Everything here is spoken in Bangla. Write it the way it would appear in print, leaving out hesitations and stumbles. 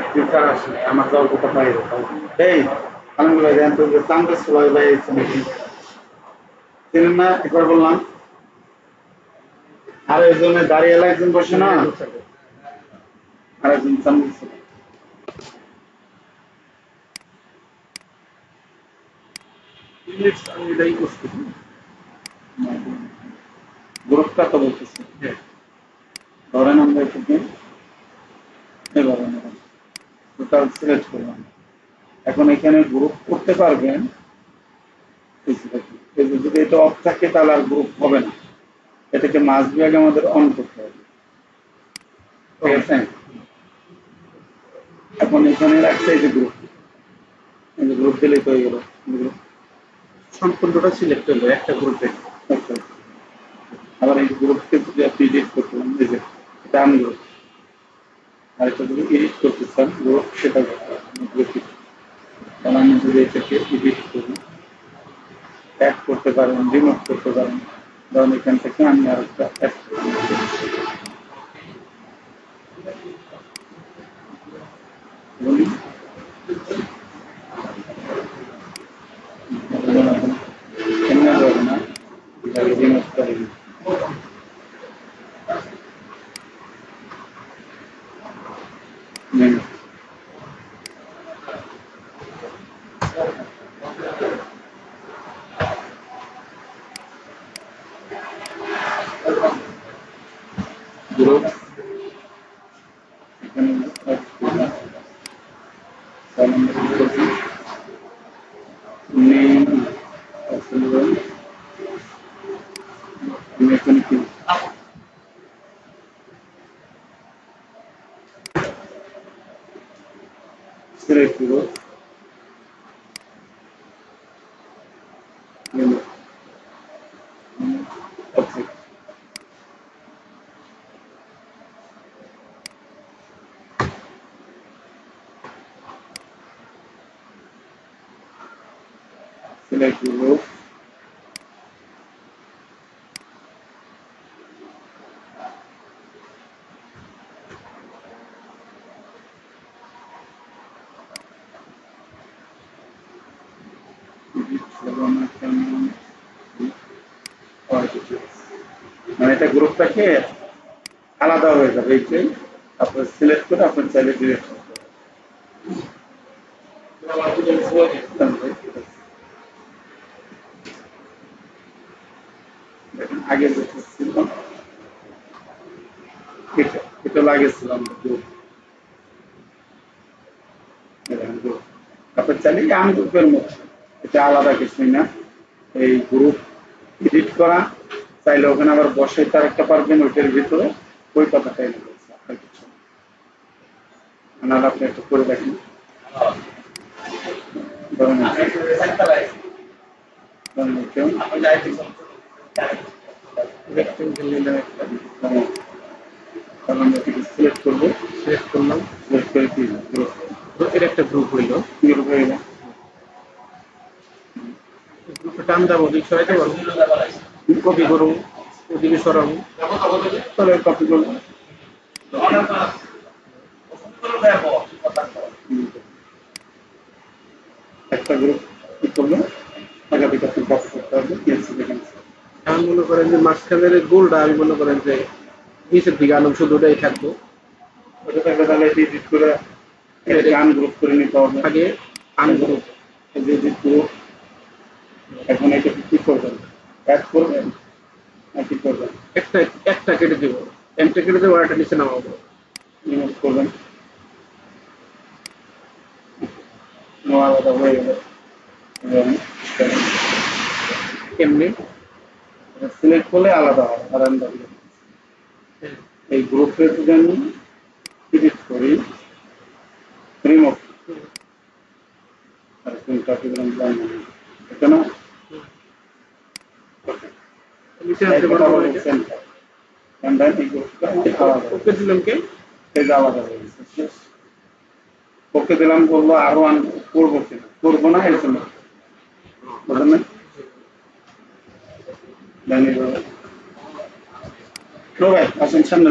টিচার আসে আমার যাওয়ার কথা বাইরে এই আলহামদুলিল্লাহ জান তো চান্দের সবাই ভাই চিনেন না একবার বললাম আর একজনে দাঁড়িয়ে একজন বসে না আর একজন চান্দের আমি এটাই করছি গ্রুপটা তো বলতেছি ধরেন আমরা এখানে এভাবে টোটাল সিলেক্ট করলাম এখন এখানে গ্রুপ করতে পারবেন যদি এটা অফ থাকে তাহলে আর গ্রুপ হবে না এটাকে মাস বিভাগে আমাদের অন করতে হবে ঠিক আছে এখন এখানে রাখছে এই যে গ্রুপ দিলেই তো হয়ে গেল সম্পূর্ণটা সিলেক্ট হলো একটা গ্রুপে আবার এই গ্রুপকে যদি আপনি এডিট করতে পারেন এই যে এটা আনগ্রুপ আর এটা যদি এডিট করতে চান গ্রুপ সেটা তাহলে আমি যদি এটাকে এডিট করি অ্যাড করতে পারেন রিমুভ করতে পারেন ধরুন এখান থেকে আমি আর একটা অ্যাড বলি এমনি হবে না রিমুভ করে গ্রুপ এখানে নেম এখানে কি select group object select group মানে এটা গ্রুপটাকে আলাদা হয়ে যাবে এইটাই আপনার সিলেক্ট করে আপনার চাইলে ডিরেক্ট করতে দেখেন আগে যেটা ছিল এটা লাগিয়েছিলাম গ্রুপ আপনার চাইলে আনগ্রুপের মতো এটা আলাদা কিছুই না এই গ্রুপ এডিট করা চাইলে ওখানে আবার বসে তার একটা পারবেন ওইটার ভিতরে ওই কথাটাই বলছে আপনার কিছু আপনি একটু করে দেখেন সিলেক্ট করবো সিলেক্ট করলাম সিলেক্ট করে কি এর একটা গ্রুপ হইল গ্রুপ হয়ে গেল গ্রুপে টান দেবো দিক সরাইতে পারবো কপি করবো ওদিকে সরাবো তাহলে কপি করবো একটা গ্রুপ কি করবো একাধিক আপনি কপি করতে হবে আমি মনে করেন যে মাঝখানের গোলটা আমি মনে করেন যে নিচের দিকে আলম শুধু ওটাই থাকবো ওটা থাকলে তাহলে এডিট করে গান গ্রুপ করে নিতে হবে আগে আনগ্রুপ এডিট গ্রুপ এখন এটা কি করবেন অ্যাড করবেন না কি করবেন একটা কেটে দেবো একটা কেটে দেবো একটা নিচে নামাবো রিমুভ করবেন আলাদা হয়ে গেল এমনি সিলেক্ট করলে আলাদা হয় আলাদা এই গ্রুপের যদি আমি এডিট করি রিমুভ আর কোনটা দিলাম জানি এটা না ওকে দিলাম কে আলাদা হয়ে গেছে ওকে দিলাম বললো আরো করবো কিনা করবো না এর জন্য বুঝলেন না জানি ভাই আসেন সামনে